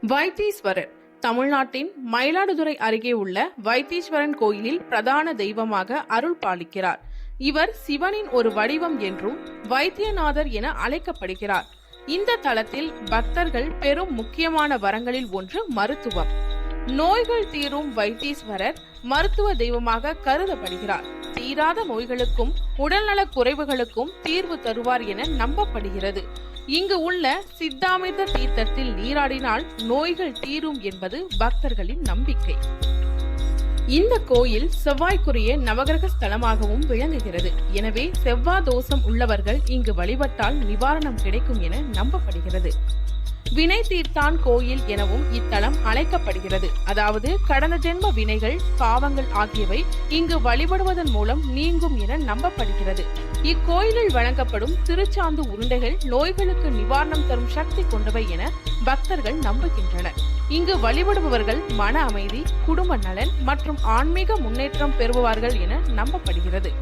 வைத்தீஸ்வரர் தமிழ்நாட்டின் மயிலாடுதுறை அருகே உள்ள வைத்தீஸ்வரன் கோயிலில் பிரதான தெய்வமாக அருள் பாலிக்கிறார். இவர் சிவனின் ஒரு வடிவம் என்றும் வைத்தியநாதர் என அழைக்கப்படுகிறார். இந்த தலத்தில் பக்தர்கள் பெரும் முக்கியமான வரங்களில் ஒன்று மருத்துவம். நோய்கள் தீரும் வைத்தீஸ்வரர் மருத்துவ தெய்வமாக கருதப்படுகிறார். தீராத நோய்களுக்கும் உடல்நலக் குறைவுகளுக்கும் தீர்வு தருவார் என நம்பப்படுகிறது. இங்கு உள்ள சித்தாமிர்த தீர்த்தத்தில் நீராடினால் நோய்கள் தீரும் என்பது பக்தர்களின் நம்பிக்கை. இந்த கோயில் செவ்வாய்க்குரிய நவகிரக ஸ்தலமாகவும் விளங்குகிறது. எனவே செவ்வாய் தோஷம் உள்ளவர்கள் இங்கு வழிபட்டால் நிவாரணம் கிடைக்கும் என நம்பப்படுகிறது. வினை தீர்த்தான் கோயில் எனவும் இத்தலம் அழைக்கப்படுகிறது. அதாவது கடந்த ஜென்ம வினைகள், பாவங்கள் ஆகியவை இங்கு வழிபடுவதன் மூலம் நீங்கும் என நம்பப்படுகிறது. இக்கோயிலில் வழங்கப்படும் திருச்சாந்து உருண்டைகள் நோய்களுக்கு நிவாரணம் தரும் சக்தி கொண்டவை என பக்தர்கள் நம்புகின்றனர். இங்கு வழிபடுபவர்கள் மன அமைதி, குடும்ப நலன் மற்றும் ஆன்மீக முன்னேற்றம் பெறுவார்கள் என நம்பப்படுகிறது.